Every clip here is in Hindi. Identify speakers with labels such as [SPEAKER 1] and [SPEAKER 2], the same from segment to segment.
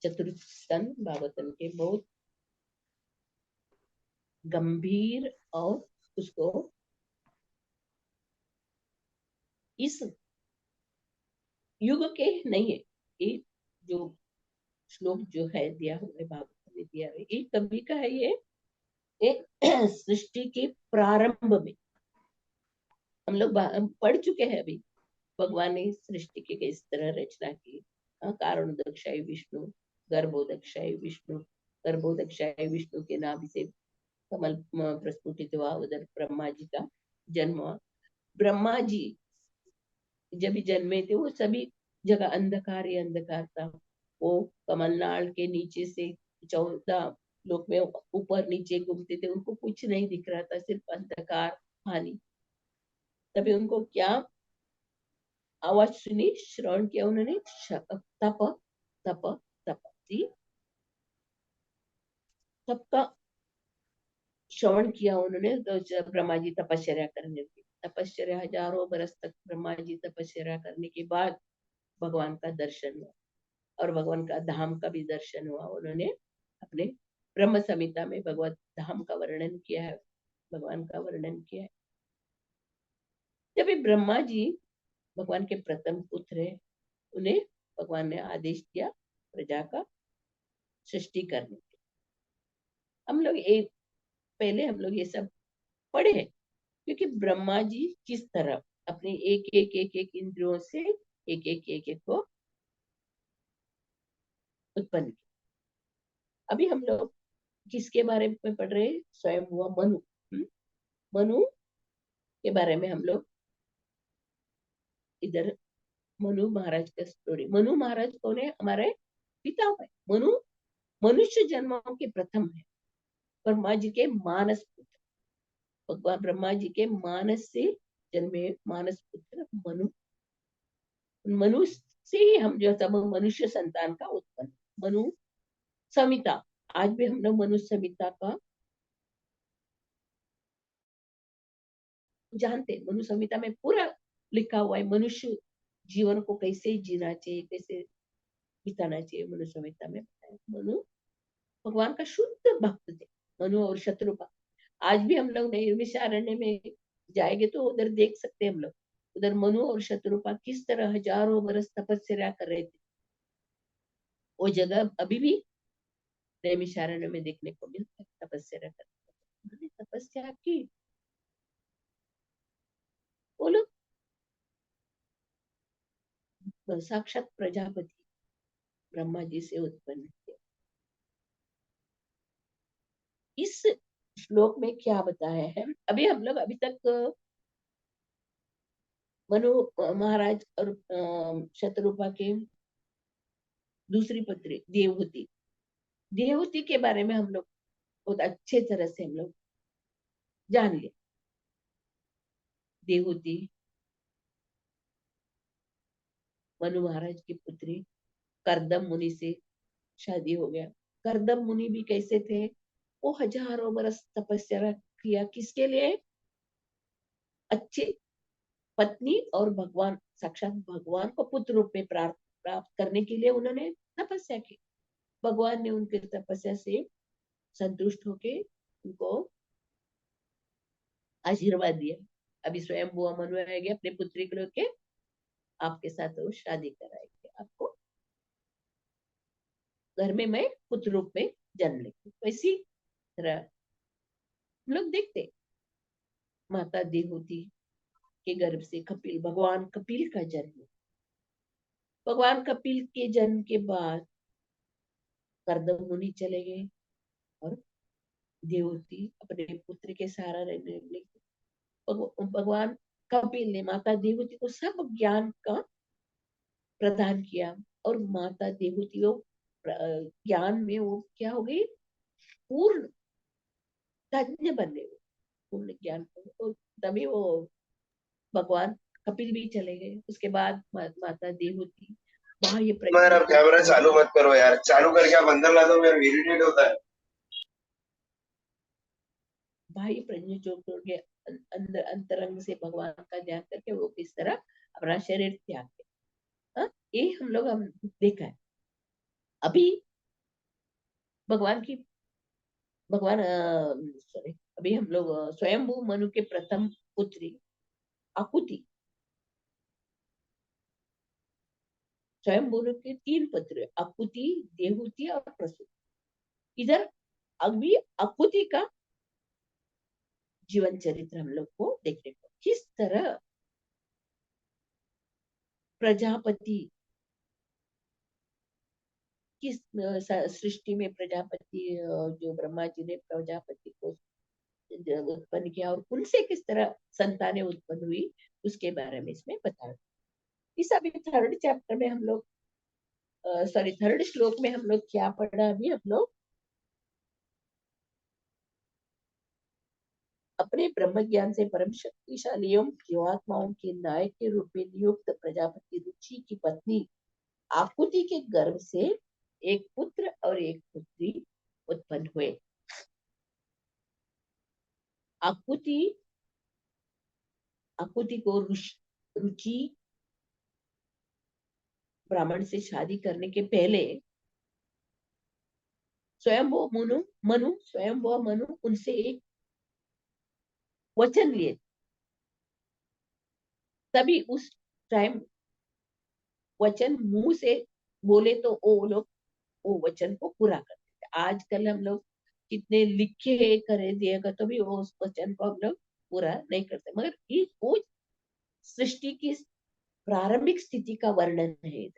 [SPEAKER 1] चतुर्थ स्कंद भागवतम के बहुत गंभीर और उसको इस युग के नहीं है, ये जो श्लोक जो है दिया हुआ है भागवत में दिया है, ये कभी का है ये एक सृष्टि के प्रारंभ में हम लोग पढ़ चुके हैं अभी। भगवान ने सृष्टि की किस तरह रचना की, कारणोदक्षाय विष्णु, गर्भोदक्षाय विष्णु, गर्भोदक्षाय विष्णु के नाभि से कमल प्रस्फुटित हुआ, उधर ब्रह्मा जी का जन्म हुआ। ब्रह्मा जी जब जन्मे थे वो सभी जगह अंधकार ही अंधकार था। वो कमलनाल के नीचे से 14 लोक में ऊपर नीचे घूमते थे, उनको कुछ नहीं दिख रहा था, सिर्फ अंधकार पानी। तभी उनको क्या आवाज सुनी, श्रवण किया उन्होंने, तप तप तप जी, तप का श्रवण किया उन्होंने। तो ब्रह्मा जी तपस्या करने लगे, तपस्या हजारों बरस तक ब्रह्मा जी तपस्या करने के बाद भगवान का दर्शन हुआ, और भगवान का धाम का भी दर्शन हुआ। उन्होंने अपने ब्रह्म संहिता में भगवत धाम का वर्णन किया है, भगवान का वर्णन किया है। जब ब्रह्मा जी भगवान के प्रथम पुत्र है, उन्हें भगवान ने आदेश दिया प्रजा का सृष्टि करने के। हम लोग एक पहले हम लोग ये सब पढ़े हैं, क्योंकि ब्रह्मा जी किस तरह अपने एक एक एक एक इंद्रियों से एक एक को उत्पन्न किया। अभी हम लोग किसके बारे में पढ़ रहे हैं? स्वयं हुआ मनु। मनु के बारे में हम लोग इधर मनु महाराज का स्टोरी। मनु महाराज कौन है? हमारे पिता है। मनु मनुष्य जन्मों के प्रथम है, ब्रह्मा जी के मानस पुत्र। भगवान ब्रह्मा जी के मानस से जन्मे मानस पुत्र मनु। मनु से ही हम जो सब मनुष्य संतान का उत्पन्न। मनु संहिता, आज भी हम लोग मनु संहिता का जानते हैं। मनु संहिता में पूरा लिखा हुआ है मनुष्य जीवन को कैसे जीना चाहिए, कैसे बिताना चाहिए। मनु संहिता में मनु भगवान का शुद्ध भक्त थे, मनु और शत्रुपा। आज भी हम लोग नैमिषारण्य में जाएंगे तो उधर देख सकते हैं हम लोग, उधर मनु और शत्रुपा किस तरह हजारों बरस तपस्या कर रहे थे। वो जगह अभी भी नैमिषारण्य में देखने को मिलता है, तपस्या करते। उन्होंने तपस्या की, वो लोग साक्षात प्रजापति ब्रह्मा जी से उत्पन्न थे। इस श्लोक में क्या बताया है? अभी हम लोग अभी तक मनु महाराज और शत्रुपा के दूसरी पुत्री देवहूति, देवहूति के बारे में हम लोग बहुत अच्छे तरह से हम लोग जान लिए। देवहूति मनु महाराज की पुत्री, करदम मुनि से शादी हो गया। करदम मुनि भी कैसे थे? वो हजारों बरस तपस्या किया, किसके लिए? अच्छी पत्नी और भगवान साक्षात भगवान को पुत्र रूप में प्राप्त करने के लिए उन्होंने तपस्या की। भगवान ने उनके तपस्या से संतुष्ट होके उनको आशीर्वाद दिया। अभी स्वयं बुआ मनु आएंगे अपने पुत्री को लेके, आपके साथ वो शादी कराएंगे, आपको घर में मैं पुत्र रूप में जन्म लेंगे। वैसी तरह हम लोग देखते माता देवहूति के गर्भ से कपिल, भगवान कपिल का जन्म। भगवान कपिल के जन्म के बाद करदम मुनि चले गए और देवहूति अपने पुत्र के सहारा रहने लगी। भगवान कपिल ने माता देवहूति को सब ज्ञान का प्रदान किया, और माता देवहूति वो ज्ञान में वो क्या हो गई? पूर्ण तज्ञ बन गए, पूर्ण ज्ञान। तो तभी वो भगवान कपिल भी चले गए। उसके बाद माता देवहूति बाह्य
[SPEAKER 2] यार अब कैमरा
[SPEAKER 1] प्रज्ञा
[SPEAKER 2] चालू मत करो यार, चालू करके आप अंदर ला दो, मेरा इरिटेट होता है।
[SPEAKER 1] बाह्य प्रज्ञा जो के अंदर अंतरंग से भगवान का ध्यान करके वो किस तरह अपना शरीर त्याग के, ये हम लोग देखा है। अभी भगवान सॉरी, अभी हम लोग स्वयंभू मनु के प्रथम पुत्री आकुति, स्वयंभू मनु के 3 पुत्र आकुति, देवहूति और प्रसूति। इधर अभी आकुति का जीवन चरित्र हम लोग को देखने को, किस तरह प्रजापति, किस सृष्टि में प्रजापति, जो ब्रह्मा जी ने प्रजापति को उत्पन्न किया और उनसे किस तरह संतानें उत्पन्न हुई, उसके बारे में इसमें बताया। इस अभी थर्ड चैप्टर में हम लोग सॉरी थर्ड श्लोक में हम लोग क्या पढ़ा, अभी हम लोग अपने ब्रह्म ज्ञान से परम शक्तिशाली एवं जीवात्माओं के नायक के रूप में नियुक्त प्रजापति रुचि की पत्नी आकुति के गर्भ से एक पुत्र और एक पुत्री उत्पन्न हुए। आकुति आकुति को रुचि ब्राह्मण से शादी करने के पहले स्वयं मनु उनसे एक वचन लिए, तभी उस टाइम वचन मुंह से बोले तो वो लोग वो वचन को पूरा करते थे। आजकल हम लोग कितने लिखे करे दिएगा तो भी वो उस वचन को हम लोग पूरा नहीं करते, मगर ये वो सृष्टि की प्रारंभिक स्थिति का वर्णन है।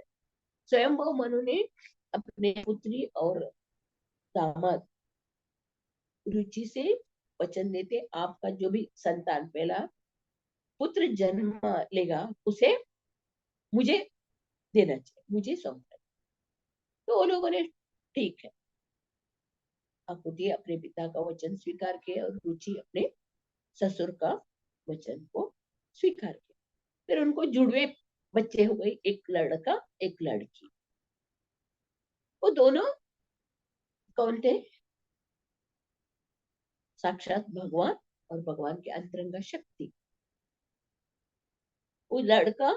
[SPEAKER 1] स्वयं मनु ने अपने पुत्री और दामाद रुचि से वचन देते, आपका जो भी संतान पहला पुत्र जन्म लेगा उसे मुझे देना चाहिए, मुझे सौंपना। तो वो लोगों ने ठीक है, आकुति अपने पिता का वचन स्वीकार किया और रुचि अपने ससुर का वचन को स्वीकार किया। फिर उनको जुड़वे बच्चे हो गए, एक लड़का एक लड़की। वो दोनों कौन थे? साक्षात भगवान और भगवान के अंतरंग शक्ति। वो लड़का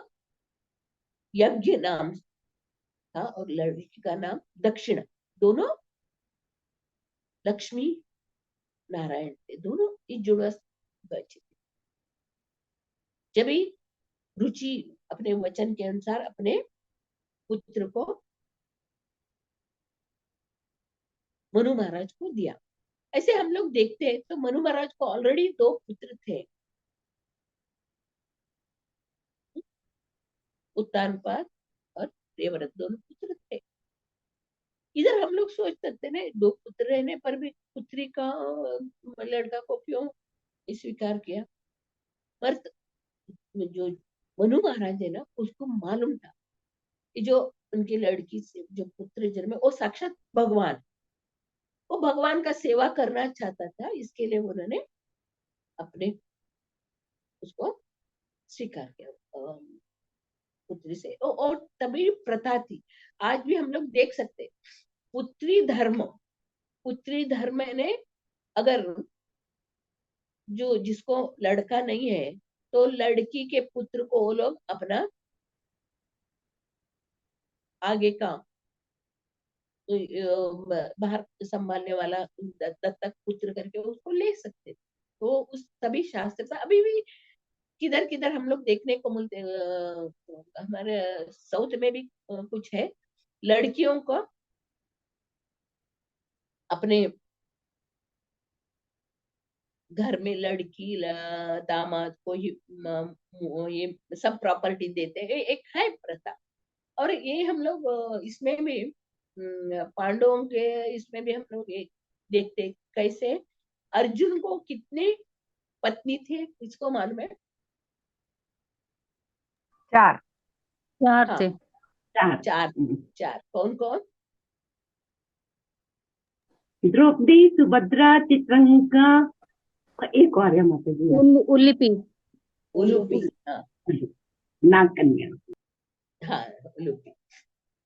[SPEAKER 1] यज्ञ नाम था और लड़की का नाम दक्षिणा। दोनों लक्ष्मी नारायण थे, दोनों इस जुड़वा बच्चे थे। जब ही रुचि अपने वचन के अनुसार अपने पुत्र को मनु महाराज को दिया। ऐसे हम लोग देखते हैं तो मनु महाराज को ऑलरेडी 2 पुत्र थे, उत्तानपाद और प्रियव्रत, दोनों पुत्र थे। इधर हम लोग सोच सकते ना 2 पुत्र रहने पर भी पुत्री का लड़का को क्यों स्वीकार किया। पर जो मनु महाराज है ना, उसको मालूम था कि जो उनकी लड़की से जो पुत्र जन्मे वो साक्षात भगवान, वो भगवान का सेवा करना चाहता था, इसके लिए उन्होंने अपने उसको स्वीकार किया पुत्री से। और तभी प्रथा थी, आज भी हम लोग देख सकते पुत्री धर्म ने, अगर जो जिसको लड़का नहीं है तो लड़की के पुत्र को वो लोग अपना आगे का बाहर संभालने वाला दत्तक पुत्र करके उसको ले सकते। तो उस तभी शास्त्र था। अभी भी किधर किधर हम लोग देखने को मिलते, हमारे साउथ में भी कुछ है, लड़कियों को अपने घर में लड़की दामाद को ही ये सब प्रॉपर्टी देते हैं, एक है प्रथा। और ये हम लोग इसमें भी पांडवों के इसमें भी हम लोग देखते कैसे अर्जुन को कितने पत्नी थे, किसको मालूम है?
[SPEAKER 3] 4
[SPEAKER 1] हाँ,
[SPEAKER 3] थे। 4
[SPEAKER 1] 4 4 कौन कौन?
[SPEAKER 3] द्रौपदी, सुभद्रा, चित्रंगा, एक और है माता जी, उल्लिपी।
[SPEAKER 1] उलूपी। हाँ
[SPEAKER 3] नागकन्या।
[SPEAKER 1] हाँ उलूपी।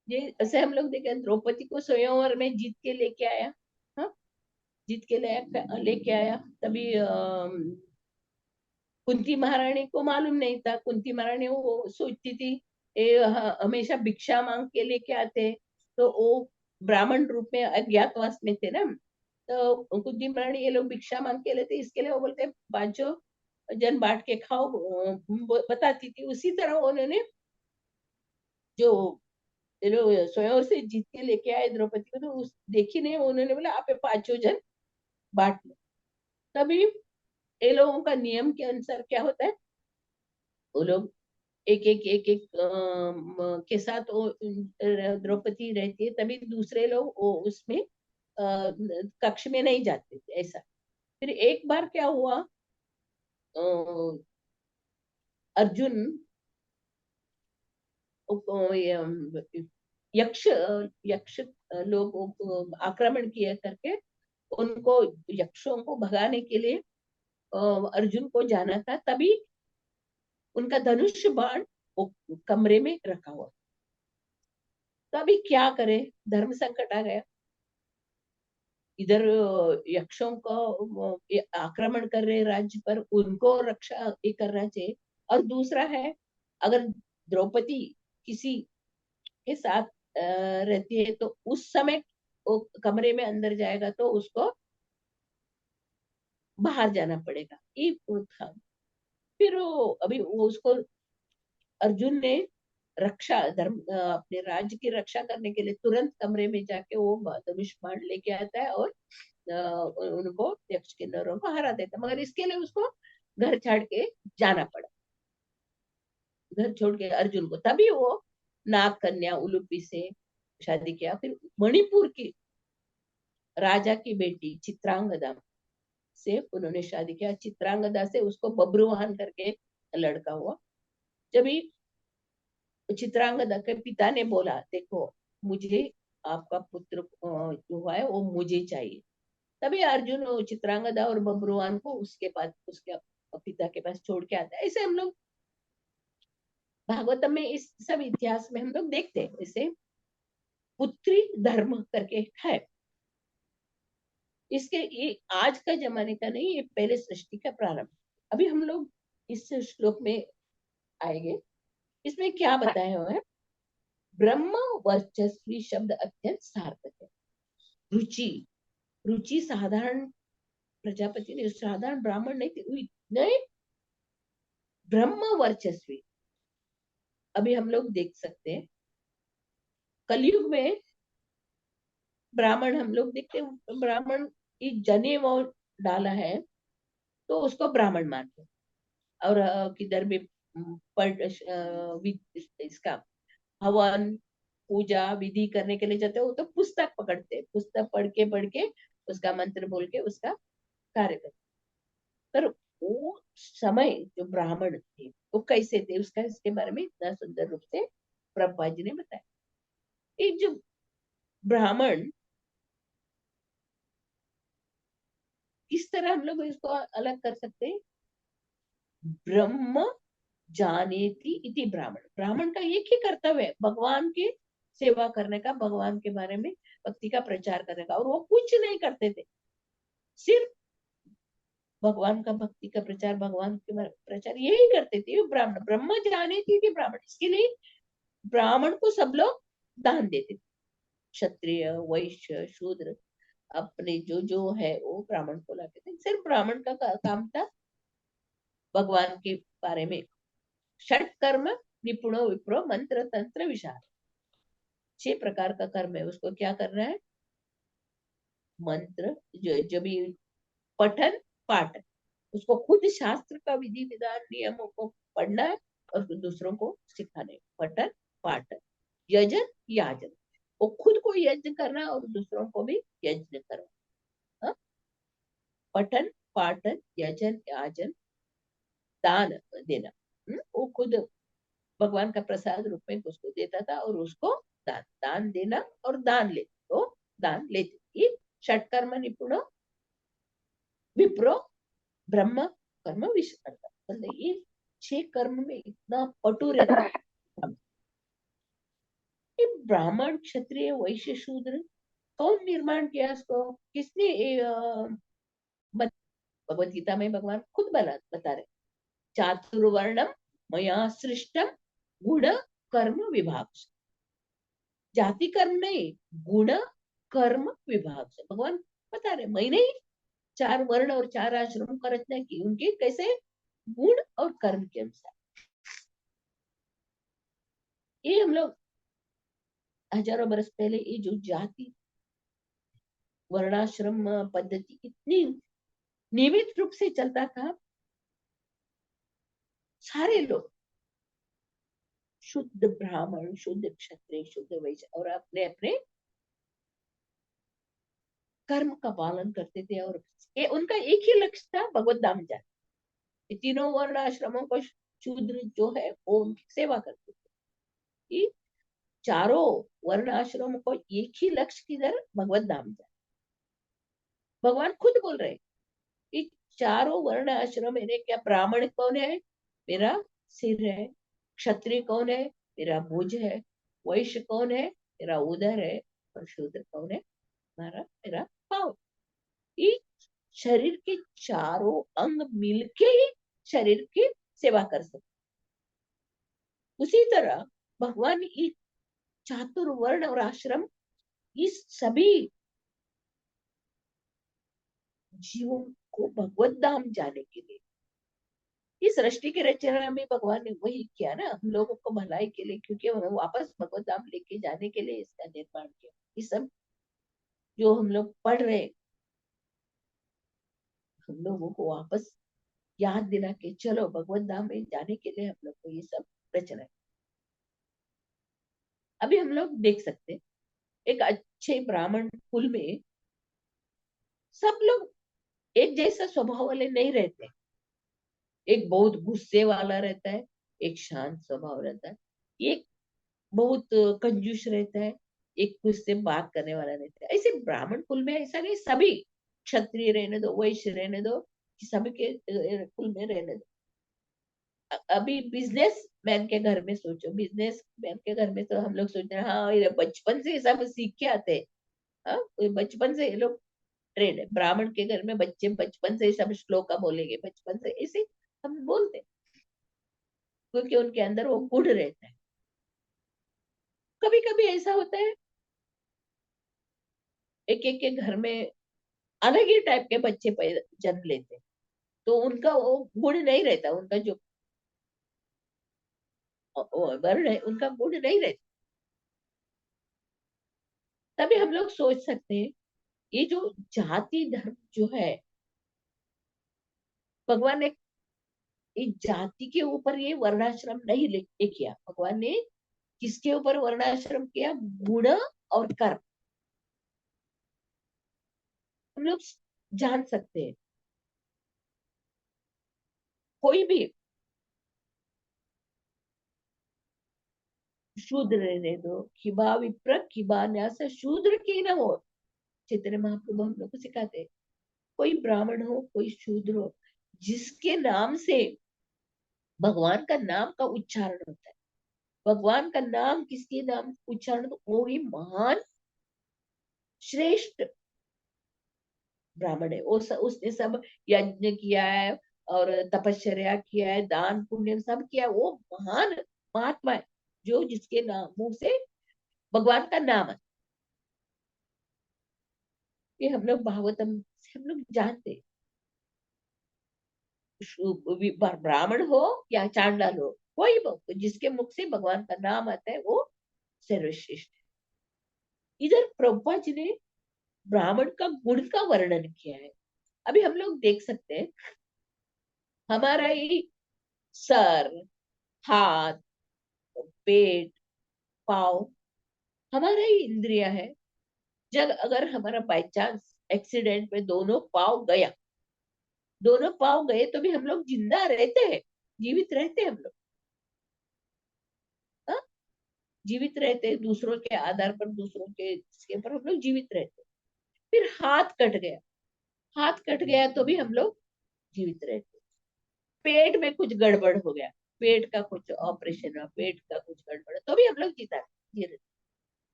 [SPEAKER 1] ये ऐसे हम लोग देखे, द्रौपदी को स्वयंवर में जीत के लेके आया। हाँ, जीत के लेके आया। तभी कुंती महारानी को मालूम नहीं था। कुंती महारानी वो सोचती थी हमेशा भिक्षा मांग के लेके आते, तो वो ब्राह्मण रूप में अज्ञातवास में थे ना, तो कुंती महारानी ये लोग भिक्षा मांग के लेते, इसके लिए वो बोलते पांचों जन बांट के खाओ, बताती थी। उसी तरह उन्होंने जो ये लोग स्वयं से जीत के लेके आए द्रौपदी को, तो उस देखी नहीं, उन्होंने बोला आप ये पांचों जन बांट लो। तभी ये लोगों का नियम के अनुसार क्या होता है, वो लोग एक एक के साथ वो द्रौपदी रहती है, तभी दूसरे लोग वो उसमें कक्ष में नहीं जाते थे, ऐसा। फिर एक बार क्या हुआ, अ, अर्जुन यक्ष यक्ष लोग आक्रमण किया करके उनको, यक्षों को भगाने के लिए अर्जुन को जाना था। तभी उनका धनुष बाण वो कमरे में रखा हुआ। तभी क्या करे, धर्म संकट आ गया। इधर यक्षों को आक्रमण कर रहे राज्य पर, उनको रक्षा ये करना चाहिए। और दूसरा है, अगर द्रौपदी किसी के साथ रहती है तो उस समय वो कमरे में अंदर जाएगा तो उसको बाहर जाना पड़ेगा, ये वो था। फिर वो अभी वो उसको अर्जुन ने रक्षा धर्म अपने राज्य की रक्षा करने के लिए तुरंत कमरे में जाके वो धनुष बाण लेके आता है और उनको यक्ष किन्नरों को हरा देता, मगर इसके लिए उसको घर छाड़ के जाना पड़ा, घर छोड़ के अर्जुन को। तभी वो नाग कन्या उलूपी से शादी किया। फिर मणिपुर की राजा की बेटी चित्रांगदा से उन्होंने शादी किया। चित्रांगदा से उसको बब्रुवाहन करके लड़का हुआ। जब चित्रांगदा के पिता ने बोला देखो मुझे आपका पुत्र जो हुआ है वो मुझे चाहिए, तभी अर्जुन चित्रांगदा और बब्रुवान को उसके पास, उसके पिता के पास छोड़ के आता है। ऐसे हम लोग भागवतम में इस सब इतिहास में हम लोग देखते हैं। इसे पुत्री धर्म करके है। इसके ये आज का जमाने का नहीं, ये पहले सृष्टि का प्रारंभ। अभी हम लोग इस श्लोक में आएंगे। इसमें क्या बताया हुआ है, ब्रह्म वर्चस्वी शब्द अत्यंत सार्थक है। रुचि, रुचि साधारण प्रजापति ने, साधारण ब्राह्मण नहीं थे, नहीं, ब्रह्म वर्चस्वी। अभी हम लोग देख सकते हैं कलयुग में ब्राह्मण, हम लोग देखते हैं ब्राह्मण की जने वो डाला है तो उसको ब्राह्मण मानते हैं। और किधर भी इसका हवन पूजा विधि करने के लिए जाते हैं, वो तो पुस्तक पकड़ते हैं, पुस्तक पढ़ के उसका मंत्र बोल के उसका कार्य करते। पर वो समय जो ब्राह्मण थे वो कैसे थे, उसका इसके बारे में इतना सुंदर रूप से प्रभुपाद जी ने बताया। एक जो ब्राह्मण, किस तरह हम लोग इसको अलग कर सकते हैं, ब्रह्म जानेति इति ब्राह्मण। ब्राह्मण का एक ही कर्तव्य है, भगवान की सेवा करने का, भगवान के बारे में भक्ति का प्रचार करने का, और वो कुछ नहीं करते थे, सिर्फ भगवान का भक्ति का प्रचार, भगवान के प्रचार यही करते थे। ब्राह्मण, ब्रह्म जानेति इति ब्राह्मण, इसके लिए ब्राह्मण को सब लोग दान देते थे। क्षत्रिय वैश्य शूद्र अपने जो जो है वो ब्राह्मण को लाते थे। सिर्फ ब्राह्मण का काम था भगवान के बारे में। षट कर्म निपुणो विप्रो मंत्र तंत्र विशाल, 6 प्रकार का कर्म है, उसको क्या करना है, मंत्र जो भी पठन पाठ, उसको खुद शास्त्र का विधि विधान नियमों को पढ़ना है और दूसरों को सिखाना है। पठन पाठ यजन याजन, वो खुद को यज्ञ करना और दूसरों को भी यज्ञ करना। हाँ? पठन पाठन यजन याजन दान देना। वो खुद भगवान का प्रसाद रूप में उसको देता था और उसको दान दान देना और दान ले तो दान लेते। ये षटकर्म निपुण विप्रो ब्रह्म कर्म विश्वकर्ता, मतलब ये 6 कर्म में इतना पटु रहता है। ये ब्राह्मण क्षत्रिय वैश्य शूद्र कौन निर्माण किया इसको, किसने भगवत गीता में भगवान खुद बता रहे, चातुर्वर्णम मया सृष्टम गुण कर्म विभाग। जाति कर्म नहीं, गुण कर्म विभाग से भगवान बता रहे, मैंने ही 4 वर्ण और 4 आश्रमों का रचना की, उनके कैसे गुण और कर्म के अनुसार। ये हम लोग हजारों बरस पहले ये जो जाति वर्णाश्रम पद्धति इतनी नियमित रूप से चलता था, सारे लोग शुद्ध ब्राह्मण, शुद्ध क्षत्रिय, शुद्ध वैश्य और अपने अपने कर्म का पालन करते थे, और उनका एक ही लक्ष्य था, भगवत धाम जाना। ये तीनों वर्ण आश्रमों को शूद्र जो है वो उनकी सेवा करते थे। ये चारों वर्ण आश्रमों को एक ही लक्ष्य किधर, भगवत धाम जाना। भगवान खुद बोल रहे कि चारों वर्ण आश्रम मेरे, क्या ब्राह्मण कौन है, मेरा सिर है, क्षत्रिय कौन है, मेरा भुज है, वैश्य कौन है, मेरा उदर है, और शूद्र कौन है, मेरा पाँव। ये शरीर के चारों अंग मिलके ही शरीर की सेवा कर सकते। उसी तरह भगवान इस चातुर्वर्ण और आश्रम, इस सभी जीवों को भगवत धाम जाने के लिए, इस सृष्टि की रचना में भगवान ने वही किया ना, हम लोगों को भलाई के लिए, क्योंकि हमें वापस भगवत धाम लेके जाने के लिए इसका निर्माण किया। ये सब जो हम लोग पढ़ रहे, हम लोगों को वापस याद दिला के चलो भगवत धाम में जाने के लिए हम लोग को ये सब रचना है। अभी हम लोग देख सकते हैं, एक अच्छे ब्राह्मण कुल में सब लोग एक जैसा स्वभाव वाले नहीं रहते। एक बहुत गुस्से वाला रहता है, एक शांत स्वभाव रहता है, एक बहुत कंजूस रहता है, एक कुछ से बात करने वाला रहता है। ऐसे ब्राह्मण कुल में ऐसा नहीं, सभी क्षत्रिय रहने दो, वैश्य रहने दो, कि सभी के कुल में रहने दो। अभी बिजनेस मैन के घर में सोचो, बिजनेस मैन के घर में तो हम लोग सोचते हैं हाँ ये बचपन से सब सीख के आते हैं। हाँ, बचपन से ये लोग ट्रेंड है, ब्राह्मण के घर में बच्चे बचपन से सब श्लोका बोलेंगे, बचपन से ऐसे हम बोलते हैं, क्योंकि उनके अंदर वो गुण रहता है। कभी कभी ऐसा होता है, एक एक के घर में अलग ही टाइप के बच्चे जन्म लेते हैं, तो उनका वो गुण नहीं रहता, उनका जो वर्ण है उनका गुण नहीं रहता। तभी हम लोग सोच सकते हैं, ये जो जाति धर्म जो है, भगवान ने इस जाति के ऊपर ये वर्णाश्रम नहीं लेके किया। भगवान ने किसके ऊपर वर्णाश्रम किया, गुण और कर्म। हम लोग जान सकते हैं, कोई भी शूद्र रहने दो, खिबा विप्र खिबा न्यास, शूद्र की न हो। चैतन्य महाप्रभु हम लोग को सिखाते हैं, कोई ब्राह्मण हो, कोई शूद्र हो, जिसके नाम से भगवान का नाम का उच्चारण होता है, भगवान का नाम किसके नाम उच्चारण, तो वो ही महान श्रेष्ठ ब्राह्मण है। उसने सब यज्ञ किया है और तपश्चर्या किया है, दान पुण्य सब किया है, वो महान महात्मा है, जो जिसके नाम मुंह से भगवान का नाम है। ये हम लोग भागवतम से हम लोग जानते हैं। ब्राह्मण हो या चांडाल हो, कोई जिसके मुख से भगवान का नाम आता है वो सर्वश्रेष्ठ है। इधर प्रभुपा जी ने ब्राह्मण का गुण का वर्णन किया है। अभी हम लोग देख सकते हैं, हमारा ही सर, हाथ, पेट, पाव, हमारा ही इंद्रिया है। जब अगर हमारा बाई चांस एक्सीडेंट में दोनों पाव गया, दोनों पाव गए तो भी हम लोग जिंदा रहते हैं, जीवित रहते हैं हम लोग। हाँ? जीवित रहते हैं, दूसरों के आधार पर, दूसरों के इसके ऊपर हम लोग जीवित रहते हैं। फिर हाथ कट गया, हाथ कट गया तो भी हम लोग जीवित रहते हैं। पेट में कुछ गड़बड़ हो गया, पेट का कुछ ऑपरेशन हुआ, पेट का कुछ गड़बड़ तो भी हम लोग जी रहे।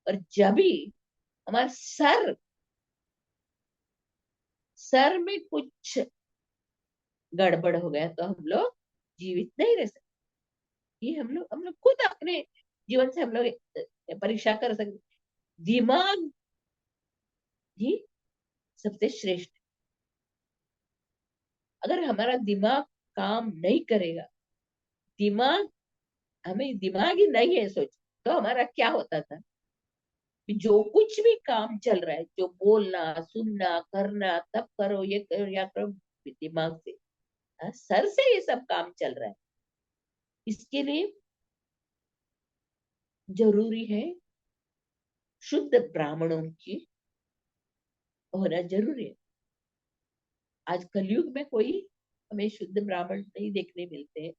[SPEAKER 1] और जब भी हमारा सर में कुछ गड़बड़ हो गया तो हम लोग जीवित नहीं रह सकते। ये हम लोग खुद अपने जीवन से हम लोग परीक्षा कर सकते। दिमाग ही सबसे श्रेष्ठ है। अगर हमारा दिमाग काम नहीं करेगा, दिमाग, हमें दिमाग ही नहीं है सोच, तो हमारा क्या होता था कि जो कुछ भी काम चल रहा है, जो बोलना सुनना करना, तब करो ये करो या करो, दिमाग से, सर से ये सब काम चल रहा है। इसके लिए जरूरी है शुद्ध ब्राह्मणों की होना जरूरी है। आज कलयुग में कोई हमें शुद्ध ब्राह्मण नहीं देखने मिलते हैं।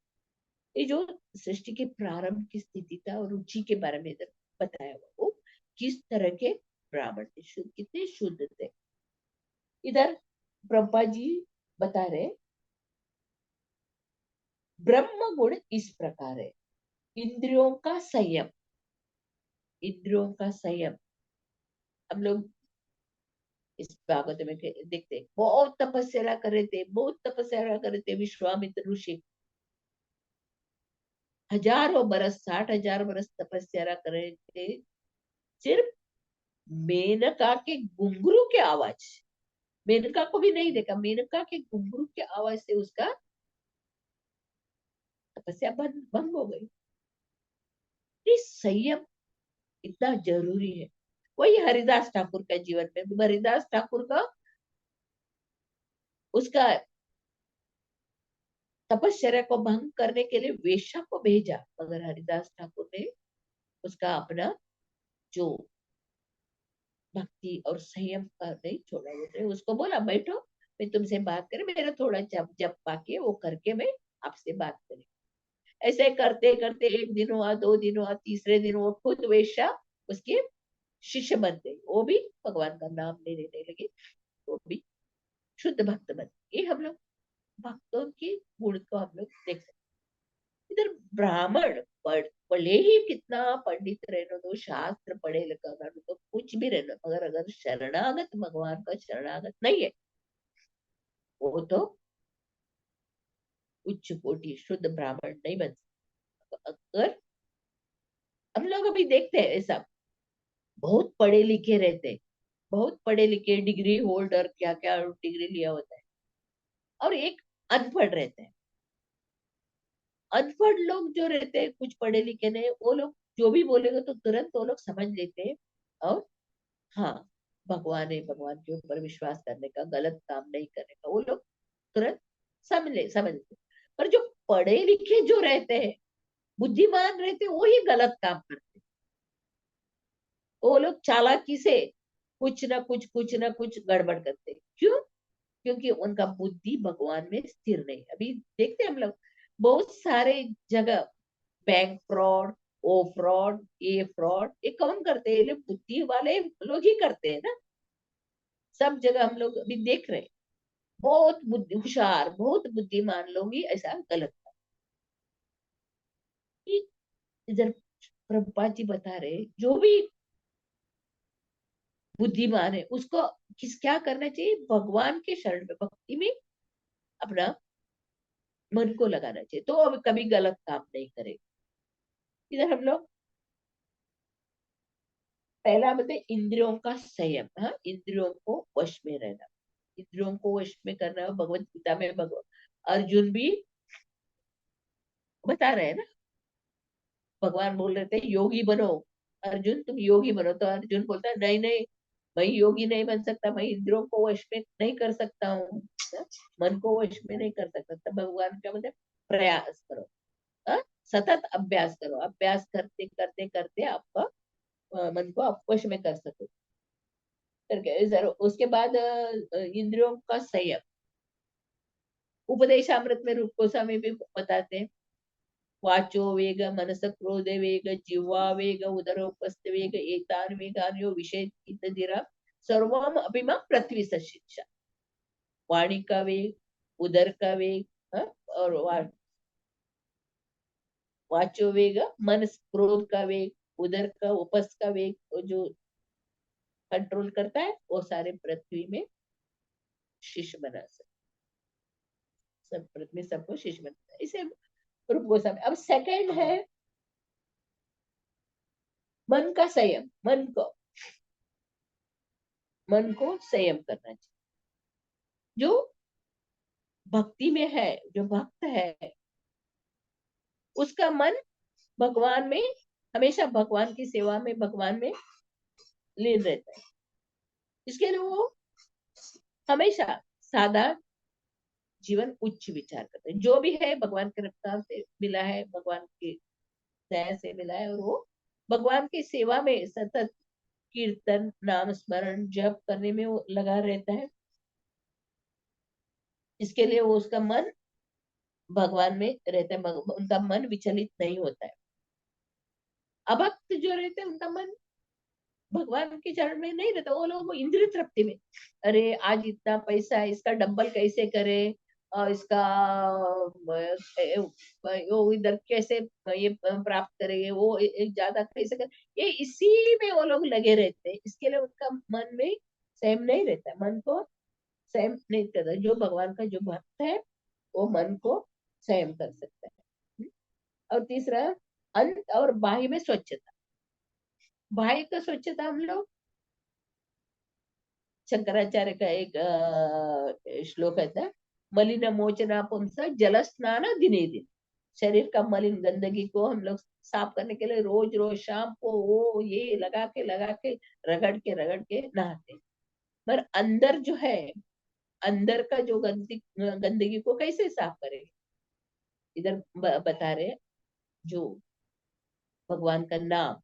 [SPEAKER 1] ये जो सृष्टि के प्रारंभ की स्थिति था और रुचि के बारे में इधर बताया हुआ, वो किस तरह के ब्राह्मण थे, शुद्ध, कितने शुद्ध थे। इधर ब्रह्मा जी बता रहे ब्रह्म गुण इस प्रकार है, इंद्रियों का संयम, इंद्रियों का संयम। हम लोग इस भागवत में देखते हैं, बहुत तपस्या कर रहे थे, बहुत तपस्या कर रहे थे विश्वामित्र ऋषि, हजारों बरस, 60,000 बरस तपस्या कर रहे थे, सिर्फ मेनका के घुंघरू के आवाज, मेनका को भी नहीं देखा, मेनका के घुंघरू के आवाज से उसका तपस्या भंग हो गई। ये संयम इतना जरूरी है। वही हरिदास ठाकुर का जीवन में, हरिदास ठाकुर का उसका तपस्या को भंग करने के लिए वेश्या को भेजा, मगर हरिदास ठाकुर ने उसका अपना जो भक्ति और संयम का नहीं छोड़ा। उसने उसको बोला बैठो, मैं तुमसे बात करें, मेरा थोड़ा जप जप पाके वो करके मैं आपसे बात करें। ऐसे करते करते एक दिन हुआ, 2 दिन हुआ, तीसरे दिन वो खुद वेश्या उसके शिष्य बन गई, वो भी भगवान का नाम लेने लगी, वो भी शुद्ध भक्त बन गई। ये हम लोग भक्तों की गुण को हम लोग देख सकते। इधर ब्राह्मण भले ही कितना पंडित रहने दो, शास्त्र पढ़े लिखा रहने दो, कुछ भी रहने दो, मगर अगर शरणागत भगवान का शरणागत नहीं है, वो तो उच्च कोटि शुद्ध ब्राह्मण नहीं बन सकता। अगर हम लोग अभी देखते हैं ऐसा, बहुत पढ़े लिखे रहते हैं, बहुत पढ़े लिखे डिग्री होल्डर, क्या क्या डिग्री लिया होता है, और एक अनपढ़ रहते हैं। अनपढ़ लोग जो रहते हैं, कुछ पढ़े लिखे नहीं, वो लोग जो भी बोलेगा तो तुरंत वो लोग समझ लेते हैं, और हाँ, भगवान है, भगवान के ऊपर विश्वास करने का, गलत काम नहीं करने का, वो लोग तुरंत समझ लेते। पर जो पढ़े लिखे जो रहते हैं, बुद्धिमान रहते हैं, वो ही गलत काम करते हैं। वो लोग चालाकी से कुछ ना कुछ गड़बड़ करते हैं। क्यों? क्योंकि उनका बुद्धि भगवान में स्थिर नहीं। अभी देखते हैं हम लोग बहुत सारे जगह, बैंक फ्रॉड, ओ फ्रॉड, ये फ्रॉड, ये कौन करते हैं? ये लोग बुद्धि वाले लोग ही करते हैं ना। सब जगह हम लोग अभी देख रहे हैं, बहुत बुद्धि होशियार, बहुत बुद्धिमान लोग ही ऐसा गलत करते हैं। इधर प्रभुपाद जी बता रहे जो भी बुद्धिमान है उसको किस क्या करना चाहिए, भगवान के शरण में, भक्ति में अपना मन को लगाना चाहिए, तो अब कभी गलत काम नहीं करे। इधर हम लोग पहला बताए इंद्रियों का संयम, हाँ, इंद्रियों को वश में रहना, इंद्रियों को वश में करना। भगवत गीता में अर्जुन भी बता रहे हैं ना, भगवान बोल रहे थे योगी बनो, अर्जुन तुम योगी बनो, तो अर्जुन बोलता है नहीं नहीं, मैं योगी नहीं बन सकता, मैं इंद्रियों को वश में नहीं कर सकता हूँ, मन को वश में नहीं कर सकता। तब भगवान क्या बोलते हैं, प्रयास करो, हाँ? सतत अभ्यास करो, अभ्यास करते करते करते आपका मन को आप वश में कर सको करके। उसके बाद इंद्रियों का संयम, उपदेशामृत में रूप गोस्वामी भी बताते हैं, वाचो वेग, मनस क्रोध वेग, जिह्वा वेग, उदरोपस्थ वेग, एतान वेगान यो विषय इत्तदिरा सर्वम अभिमा पृथ्वी शिक्षा। वाणी का वेग, उदर का वेग, हाँ? और वाचो वेग, मन क्रोध का वेग, उदर का उपस्थ का वेग, वो जो कंट्रोल करता है, वो सारे पृथ्वी में शिष्य बना सकते, सब पृथ्वी सबको शिष्य बनता है। इसे रूप गोस्वामी। अब सेकंड है मन का संयम, मन को मन को संयम करना चाहिए। जो भक्ति में है, जो भक्त है, उसका मन भगवान में, हमेशा भगवान की सेवा में, भगवान में लीन रहता है। इसके लिए वो हमेशा सादा जीवन, उच्च विचार करते हैं। जो भी है भगवान के रफ्तार से मिला है, भगवान की दया से मिला है, और वो भगवान की सेवा में सतत कीर्तन, नाम स्मरण, जप करने में वो लगा रहता है। इसके लिए वो, उसका मन भगवान में रहता है, उनका मन विचलित नहीं होता है। अभक्त जो रहते हैं उनका मन भगवान के चरण में नहीं रहता, वो लोग इंद्रिय तृप्ति में, अरे आज इतना पैसा है, इसका डबल कैसे करे, और इसका वो इधर कैसे ये प्राप्त करेंगे, वो ज्यादा कैसे कर, ये इसी में वो लोग लगे रहते हैं। इसके लिए उनका मन में संयम नहीं रहता, मन को संयम नहीं करता। जो भगवान का जो भक्त है वो मन को संयम कर सकता है। और तीसरा, अंत और बाह्य में स्वच्छता। बाह्य का स्वच्छता हम लोग, शंकराचार्य का एक श्लोक है, मलिन मोचना पुंसा जल स्नान दिने दिन। शरीर का मलिन गंदगी को हम लोग साफ करने के लिए रोज रोज शाम को वो ये लगा के रगड़ के नहाते हैं। पर अंदर जो है, अंदर का जो गंदगी को कैसे साफ करें, इधर बता रहे हैं, जो भगवान का नाम,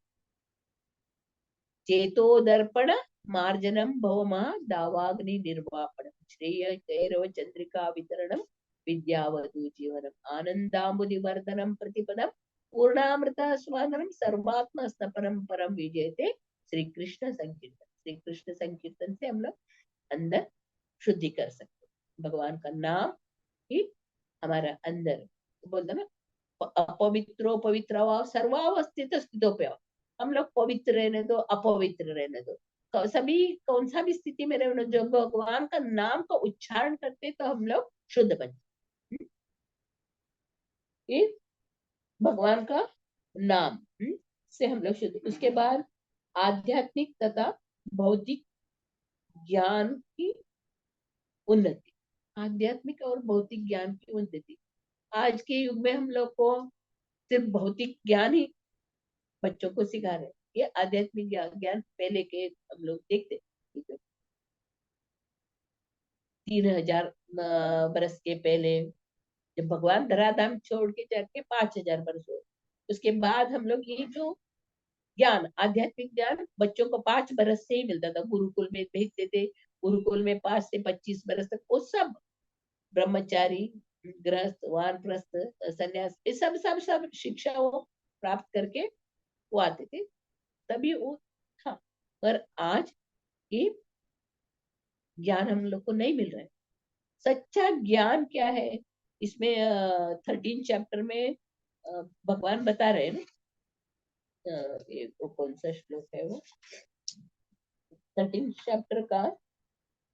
[SPEAKER 1] चेतो दर्पण मार्जनम भवमा दावाग्नि निर्वापणम श्रेय कैरव चंद्रिका वितरणम विद्यावधु जीवनम आनंदाम्बुदिवर्धनम प्रतिपदम पूर्णामृता स्वादनम सर्वात्म स्नपनम परम विजयते श्री कृष्ण संकीर्तन। श्री कृष्ण संकीर्तन से हम लोग अंदर शुद्धि कर सकते हैं। भगवान का नाम ही हमारा अंदर, बोलते ना, अपवित्रो पवित्र सर्वावस्थित स्थितोप्य। हम लोग पवित्र रहने दो, अपवित्र रहने दो, सभी कौन सा भी स्थिति में रहने, जो भगवान का नाम का उच्चारण करते तो हम लोग शुद्ध बन। ये भगवान का नाम से हम लोग शुद्ध। उसके बाद आध्यात्मिक तथा भौतिक ज्ञान की उन्नति। आध्यात्मिक और भौतिक ज्ञान की उन्नति। आज के युग में हम लोग को सिर्फ भौतिक ज्ञान ही बच्चों को सिखा रहे हैं। ये आध्यात्मिक ज्ञान पहले के हम लोग देखते, 3000 बरस के पहले, जब भगवान धराधाम छोड़ के जाके 5000 बरस हो, उसके बाद हम लोग ये जो ज्ञान, आध्यात्मिक ज्ञान बच्चों को 5 बरस से ही मिलता था। गुरुकुल में भेजते थे, गुरुकुल में 5 से 25 बरस तक वो सब ब्रह्मचारी, गृहस्थ, वानप्रस्थ, संन्यास, ये सब सब सब शिक्षा वो प्राप्त करके वो आते थे, तभी वो था। पर आज ये ज्ञान हम लोग को नहीं मिल रहा है। सच्चा ज्ञान क्या है, इसमें 13 चैप्टर में भगवान बता रहे हैं ना, ये वो कौन सा श्लोक है, वो 13 चैप्टर का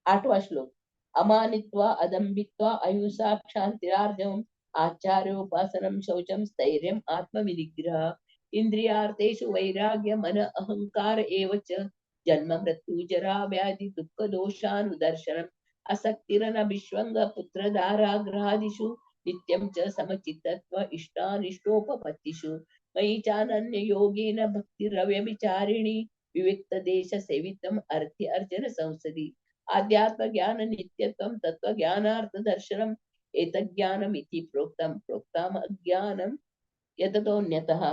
[SPEAKER 1] 8वां श्लोक, अमानित्वा अदम्बित्वा अहिंसा क्षान्तिरार्जवम् आचार्योपासनम शौचम स्थैर्यम आत्मविनिग्रह इंद्रियार्थेषु वैराग्यम मन अहंकार एव च जन्म मृत्यु जरा व्याधि दुख दोषानुदर्शनम असक्तिरन विश्वंग पुत्रदाराग्रहादिषु नित्यं च समचित्तत्व इष्टानिष्टोपपत्तिषु मयि चानन्य योगेन भक्तिरव्यभिचारिणी विविक्त देश सेवितम अर्थ अर्जन संसदि आध्यात्म ज्ञान नित्यत्वं तत्व ज्ञानार्थ दर्शनम एतज्ज्ञानम इति प्रोक्तम प्रोक्तम अज्ञानम यततोऽन्यतः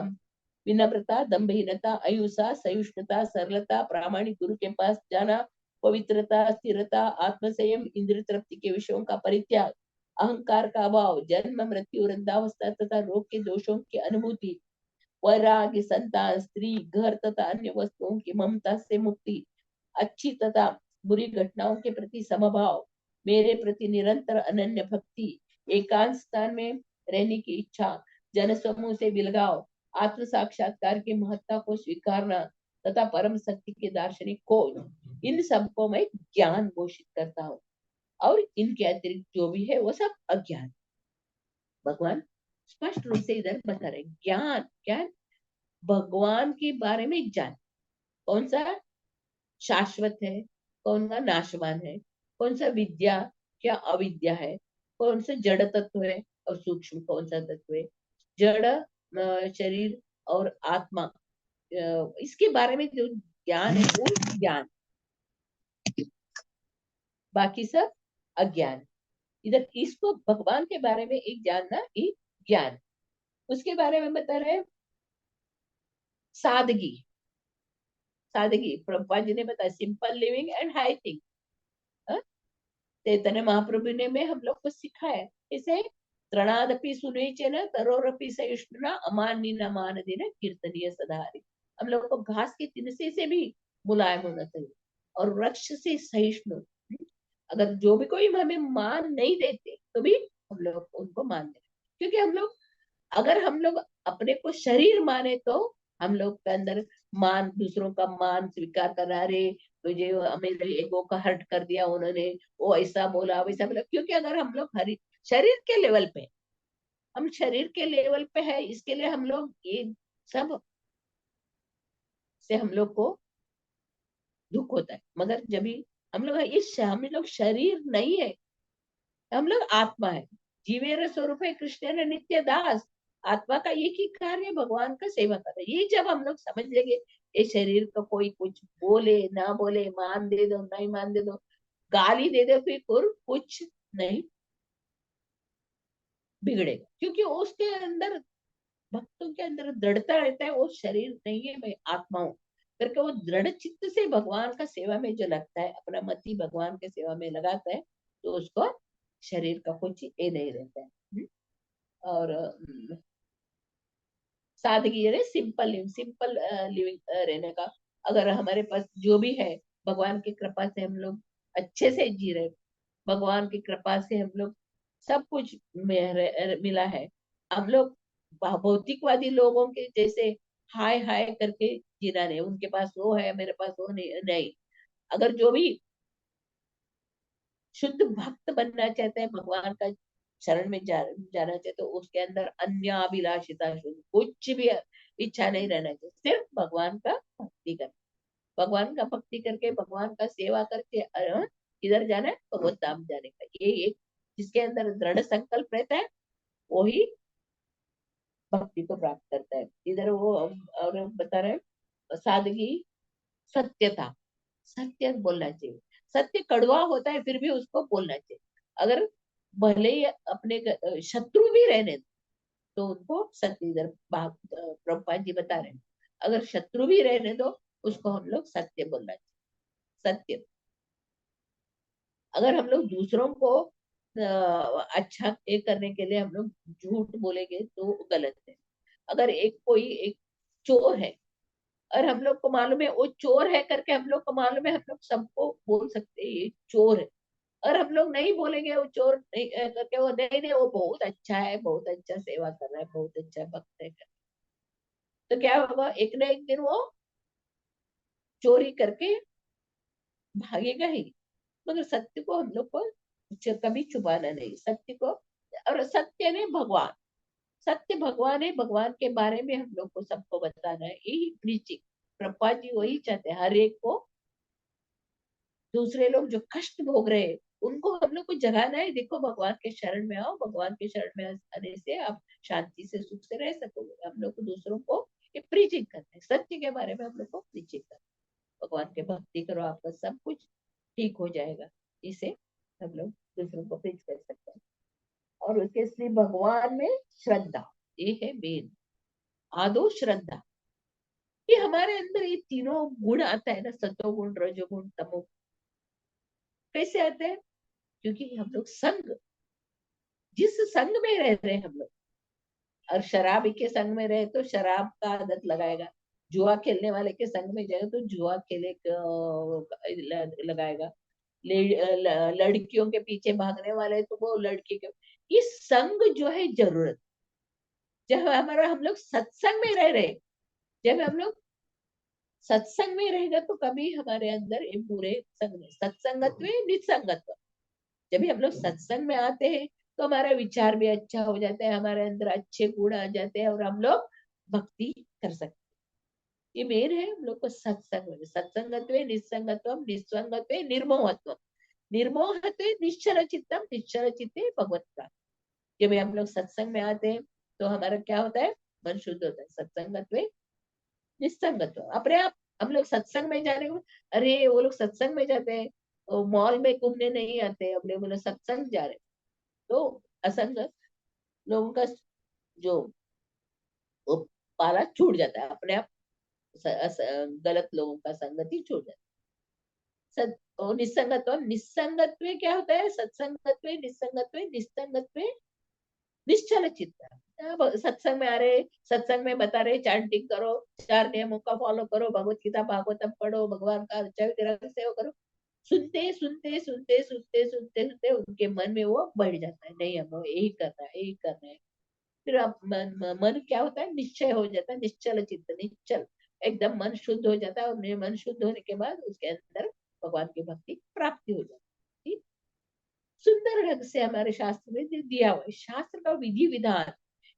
[SPEAKER 1] विनम्रता, दंभहीनता, अहिंसा, सहिष्णुता, सरलता, प्रामाणिक गुरु के पास जाना, पवित्रता, स्थिरता, आत्मसंयम, इंद्रिय तृप्ति के विषयों का परित्याग, अहंकार का अभाव, जन्म मृत्यु वृद्धावस्था तथा रोग के दोषों की अनुभूति, वैराग्य, संतान, स्त्री, घर तथा अन्य वस्तुओं की ममता से मुक्ति, अच्छी तथा बुरी घटनाओं के प्रति समभाव, मेरे प्रति निरंतर अनन्य भक्ति, एकांत स्थान में रहने की इच्छा, जन समूह से विलगाव, आत्म साक्षात्कार की महत्ता को स्वीकारना तथा परम शक्ति के दार्शनिक खोज, इन सबको मैं ज्ञान घोषित करता हूँ। और इनके अतिरिक्त जो भी है वो सब अज्ञान। भगवान स्पष्ट रूप से इधर बता रहे, ज्ञान क्या है, भगवान के बारे में जान, कौन सा शाश्वत है, कौन सा नाशवान है, कौन सा विद्या क्या अविद्या है, कौन सा जड़ तत्व है और सूक्ष्म कौन सा तत्व है, जड़ शरीर और आत्मा, इसके बारे में जो ज्ञान है वो ज्ञान, बाकी सब अज्ञान। इधर इसको भगवान के बारे में एक जानना ही ज्ञान। उसके बारे में बता रहे हैं सादगी। सादगी प्रभुपाद जी ने बताया, simple living and high thing. Chaitanya Mahaprabhu ने में हम लोग को सिखाया इसे, तृणादपि सुनिचेन तरोरपि सहिष्णुना अमानी न मान दिन कीर्तनीय सदाहरि। हम लोग को घास के तिनसे से भी मुलायम होना चाहिए और वृक्ष से सहिष्णु। अगर जो भी कोई हमें मान नहीं देते तो भी हम लोग उनको मान दें, क्योंकि हम लोग, अगर हम लोग अपने को शरीर माने तो हम लोग के अंदर मान, दूसरों का मान स्वीकार करना, अरे तुझे मेरे ईगो का हर्ट कर दिया उन्होंने, वो ऐसा बोला वैसा बोला। क्योंकि अगर हम लोग हरी शरीर के लेवल पे, हम शरीर के लेवल पे है, इसके लिए हम लोग ये सब से हम लोग को दुख होता है। मगर जब भी हम लोग शरीर नहीं है, हम लोग आत्मा है। जीवेर स्वरूप है कृष्ण ने नित्य दास। आत्मा का एक ही कार्य है भगवान का सेवा करना। ये जब हम लोग समझ लेंगे, ये शरीर का कोई कुछ बोले ना बोले, मान दे दो नहीं मान दे दो, गाली दे दो, फिर कुछ नहीं बिगड़ेगा। क्योंकि उसके अंदर, भक्तों के अंदर दृढ़ता रहता है, वो शरीर नहीं है, मैं आत्मा हूँ करके वो दृढ़ चित्त से भगवान का सेवा में जो लगता है, अपना मति भगवान के सेवा में लगाता है, तो उसको शरीर का कुछ ये नहीं रहता है। और सादगी है, सिंपल लिविंग, सिंपल लिविंग रहने का। अगर हमारे पास जो भी है, भगवान की कृपा से हम लोग अच्छे से जी रहे, भगवान की कृपा से हम लोग सब कुछ मिला है। हम लोग भौतिकवादी लोगों के जैसे हाय हाय करके जीना नहीं, उनके पास वो है मेरे पास वो नहीं, नहीं। अगर जो भी शुद्ध भक्त बनना चाहते हैं, भगवान का शरण में जाना चाहते, तो उसके अंदर अन्य अभिलाषिता शुद्ध कुछ भी इच्छा नहीं रहना चाहिए, सिर्फ भगवान का भक्ति कर, भगवान का भक्ति करके, भगवान का सेवा करके किधर जाना है, भगवत धाम जाने का। ये एक जिसके अंदर दृढ़ संकल्प रहता है, वही भक्ति को प्राप्त करता है। इधर वो और बता रहे हैं, सादगी सत्यता, सत्य बोलना चाहिए। सत्य कड़वा होता है, फिर भी उसको बोलना चाहिए। अगर भले ही अपने शत्रु भी रहने दो, तो उनको सत्य, इधर प्रभुपाद जी बता रहे हैं, अगर शत्रु भी रहने दो, उसको हम लोग सत्य बोलना चाहिए। सत्य। अगर हम लोग दूसरों को अच्छा ये करने के लिए हम लोग झूठ बोलेंगे तो गलत है। अगर एक चोर है और हम लोग को मालूम है वो चोर है करके, हम लोग को मालूम है, हम लोग सबको बोल सकते हैं ये चोर है। और हम लोग नहीं बोलेंगे वो चोर नहीं करके, वो नहीं नहीं वो बहुत अच्छा है, बहुत अच्छा सेवा कर रहा है, बहुत अच्छा भक्त है, तो क्या होगा, एक ना एक दिन वो चोरी करके भागेगा ही। मगर सत्य को हम लोग को कभी छुपाना नहीं, सत्य को। और सत्य ने भगवान, सत्य भगवान है, भगवान के बारे में हम लोग को सबको बताना है, यही प्रीचिंग। प्रभुपाद जी वही चाहते हैं, हर एक को, दूसरे लोग जो कष्ट भोग रहे हैं उनको हम लोग को जगाना है, देखो भगवान के शरण में आओ, भगवान के शरण में आने से आप शांति से सुख से रह सकोगे। हम लोग को दूसरों को ये प्रीचिंग करना है, सत्य के बारे में हम लोग को प्रीचिंग करना है। भगवान के भक्ति करो, आपका सब कुछ ठीक हो जाएगा। इसे हम लोग दूसरों को प्रीच कर सकते हैं। और उसके इसलिए भगवान में श्रद्धा, ये है मेन। आदो श्रद्धा, ये हमारे अंदर ये तीनों गुण आता है ना, सतो गुण रजोगुण तमो, कैसे आते हैं? क्योंकि हम लोग संग, जिस संग में रह रहे हैं हम लोग, और शराबी के संग में रहे तो शराब का आदत लगाएगा, जुआ खेलने वाले के संग में जाए तो जुआ खेले लगाएगा, लड़कियों के पीछे भागने वाले तो वो लड़की के, ये संग जो है जरूरत। जब हमारा हम लोग सत्संग में रह रहे, जब हम लोग सत्संग में रहेगा तो कभी हमारे अंदर ये पूरे संग में, सत्संगत्व निसंगत्व, जब भी हम लोग सत्संग में आते हैं तो हमारा विचार भी अच्छा हो जाता है, हमारे अंदर अच्छे गुण आ जाते हैं और हम लोग भक्ति कर सकते ये मेन है हम लोग को सत्संग में। सत्संगत्वे निस्संगत्वम निस्संगत्वे निर्मोहत्वम, निर्मोहत्वे निश्चल चित्तम निश्चल चित्ते भगवत प्राप्ति। जब हम लोग सत्संग में आते हैं तो हमारा क्या होता है, मन शुद्ध होता है। सत्संगत्वे निस्संगत्व, अपने आप हम लोग सत्संग में जाने को, अरे वो लोग सत्संग में जाते हैं, मॉल में घूमने नहीं आते, अपने बोले सत्संग जा रहे। तो असंग लोगों का जो वो पाला छूट जाता है अपने आप, गलत लोगों का संगति छूट जाता है। निस्संगत्व, निस्संगत्व क्या होता है, सत्संगत्व निस्संगत्व निस्संगत्व निश्चल चित्त। अब सत्संग में आ रहे, सत्संग में बता रहे चैंटिंग करो, 4 नियमों का फॉलो करो, भगवत गीता भागवतम पढ़ो, भगवान का अच्छा सेवा करो। सुनते सुनते सुनते सुनते सुनते सुनते उनके मन में वो बढ़ जाता है, नहीं हमको यही करना है, यही करना है। फिर आप मन क्या होता है, निश्चय हो जाता है, निश्चल चित्त, निश्चल एकदम मन शुद्ध हो जाता है। और मन शुद्ध होने के बाद उसके अंदर भगवान की भक्ति प्राप्ति हो जाती है। सुंदर ढंग से हमारे शास्त्र में दिया हुआ है। शास्त्र का विधि विधान,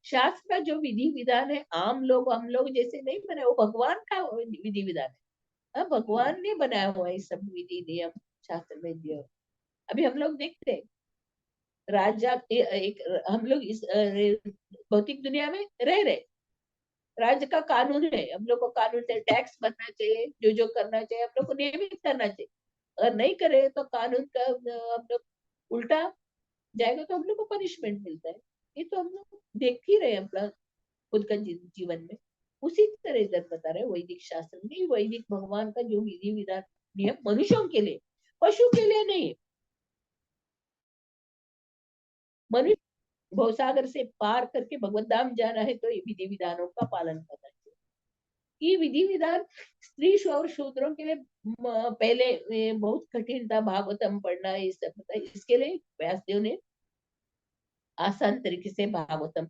[SPEAKER 1] शास्त्र का जो विधि विधान है आम लोग हम लोग जैसे नहीं बना, वो भगवान का विधि विधान है। भगवान ने बनाया हुआ है सब विधि नियम, शास्त्र में दिया हुआ। अभी हम लोग देखते हैं राजा एक हम लोग इस भौतिक दुनिया में रह रहे, राज्य का कानून है, हम लोग को कानून से टैक्स भरना चाहिए, जो जो करना चाहिए हम लोग को नियमित करना चाहिए। अगर नहीं करे तो कानून का हम लोग उल्टा जाएगा तो हम लोग को पनिशमेंट मिलता है। ये तो हम लोग देख ही रहे हैं अपना खुद का जीवन में। उसी तरह इधर बता रहे वैदिक शास्त्र में, वैदिक भगवान का जो विधि विधान नियम मनुष्यों के लिए, पशु के लिए नहीं। मनुष्य भवसागर से पार करके भगवत धाम जाना है तो ये विधि विधानों का पालन करना चाहिए। ये विधि विधान स्त्री और शूद्रों के लिए पहले बहुत कठिन था, भागवतम पढ़ना ये सब, इसके लिए व्यासदेव ने आसान तरीके से भागवतम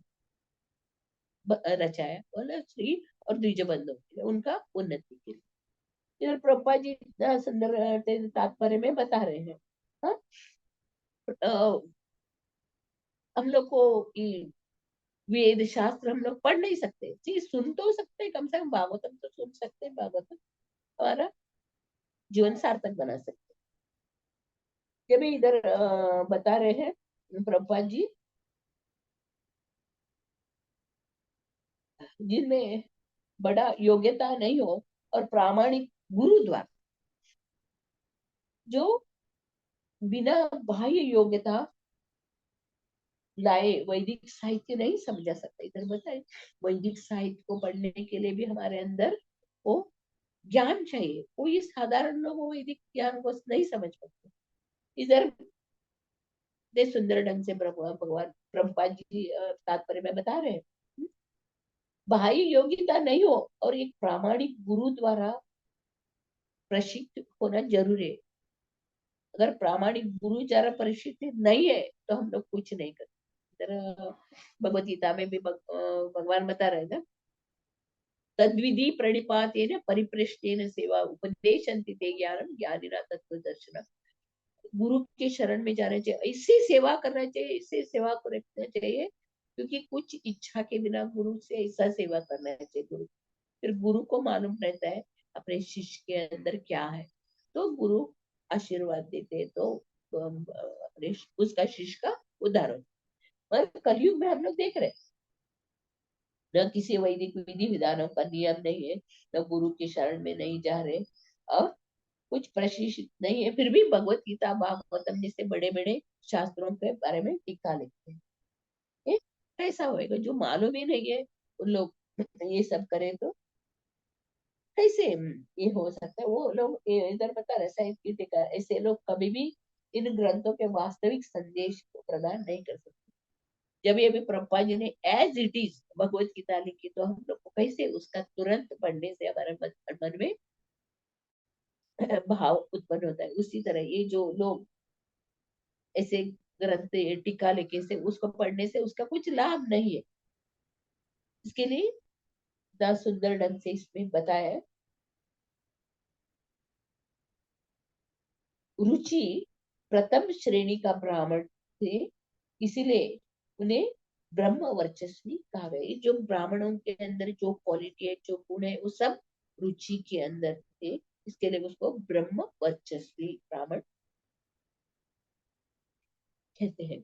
[SPEAKER 1] रचाया, बोला स्त्री और द्विज बंधुओं के लिए, उनका उन्नति के लिए। इधर प्रभुपाद जी सुंदर तात्पर्य में बता रहे हैं। हाँ? हम लोग को वेद शास्त्र हम लोग पढ़ नहीं सकते जी, सुन तो सकते, कम से कम भागवतम तो सुन सकते हैं, भागवतम हमारा जीवन सार्थक बना सकते। ये भी इधर बता रहे हैं प्रभुपाद जी, जिनमें बड़ा योग्यता नहीं हो और प्रामाणिक गुरु द्वारा, जो बिना बाह्य योग्यता लाए वैदिक साहित्य नहीं समझा सकता। इधर बताए वैदिक साहित्य को पढ़ने के लिए भी हमारे अंदर वो ज्ञान चाहिए, कोई साधारण लोग वो वैदिक ज्ञान को नहीं समझ पाते। इधर दे सुंदर ढंग से भगवान प्रभुपाद जी तात्पर्य में बता रहे हैं, बाह्य योग्यता नहीं हो और एक प्रामाणिक गुरु द्वारा प्रशिक्षित होना जरूरी है। अगर प्रामाणिक गुरु द्वारा प्रशिक्षित नहीं है तो हम लोग कुछ नहीं करते। इधर भगवत गीता में भी भगवान बता रहे हैं, तद्विधि प्रणिपातेन परिपृष्टेन सेवा उपदेशन्ति ते ज्ञानम ज्ञानिना तत्व दर्शन। गुरु के शरण में जाना चाहिए, ऐसे सेवा करना चाहिए, ऐसे सेवा को रखना चाहिए, क्योंकि कुछ इच्छा के बिना गुरु से ऐसा सेवा करना चाहिए। गुरु फिर गुरु को मालूम रहता है अपने शिष्य के अंदर क्या है, तो गुरु आशीर्वाद देते तो अपने उसका शिष्य का उदाहरण। और कलयुग में हम लोग देख रहे हैं न किसी वैदिक विधि विधानों का नियम नहीं है, न गुरु के शरण में नहीं जा रहे, और कुछ प्रशिक्षित नहीं है, फिर भी भगवत गीता भागवतम जैसे बड़े बड़े शास्त्रों के बारे में टीका लिखते हैं। ये कैसा होएगा, जो मालूम ही नहीं है उन लोग ये सब करें तो कैसे ये हो सकता है। वो लोग इधर बता रहे साहित्य की टीका, ऐसे लोग कभी भी इन ग्रंथों के वास्तविक संदेश को प्रदान नहीं कर सकते। जब ये भी प्रभुपाद जी ने as it is Bhagavad Gita लिखी तो हम लोग को कैसे उसका तुरंत पढ़ने से हमारे मन में भाव उत्पन्न होता है। उसी तरह ये जो लोग ऐसे ग्रंथ टीका लेके से उसको पढ़ने से उसका कुछ लाभ नहीं है। इसके लिए इतना सुंदर ढंग से इसमें बताया है। रुचि प्रथम श्रेणी का ब्राह्मण थे, इसीलिए उन्हें ब्रह्म वर्चस्वी कहा गया। जो ब्राह्मणों के अंदर जो क्वालिटी है, जो गुण है, वो सब रुचि के अंदर थे, इसके लिए उसको ब्रह्म वर्चस्वी ब्राह्मण कहते हैं।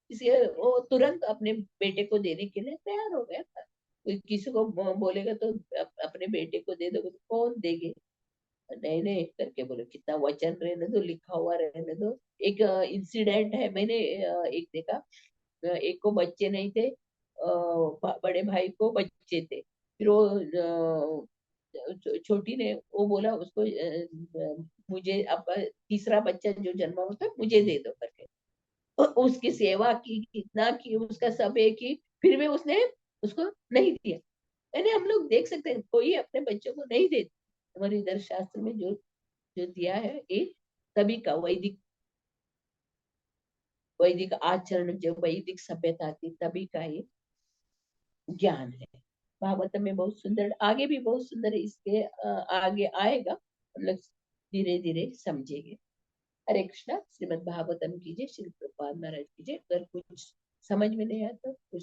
[SPEAKER 1] इसलिए वो तुरंत अपने बेटे को देने के लिए तैयार हो गया था। कोई किसी को बोलेगा तो अपने बेटे को दे दोगे तो कौन देंगे, नहीं नहीं करके बोले कितना वचन रहने दो, लिखा हुआ रहने दो। एक इंसिडेंट है, मैंने एक देखा, एक को बच्चे नहीं थे, बड़े भाई को बच्चे थे, फिर वो छोटी ने वो बोला उसको मुझे अब तीसरा बच्चा जो जन्मा होता है मुझे दे दो करके। उसकी सेवा की, कितना की, उसका सब है की, फिर भी उसने उसको नहीं दिया। यानी हम लोग देख सकते हैं कोई अपने बच्चों को नहीं देता। हमारे इधर शास्त्र में जो जो दिया है ये सभी का वैदिक वैदिक आचरण, जो वैदिक सभ्यता थी तभी का ये ज्ञान है। भागवत में बहुत सुंदर, आगे भी बहुत सुंदर इसके आगे आएगा, हम लोग धीरे धीरे समझेंगे। हरे कृष्णा। श्रीमद् भागवतम कीजिए, श्री प्रभुपाद महाराज कीजिए। अगर कुछ समझ में नहीं आता कुछ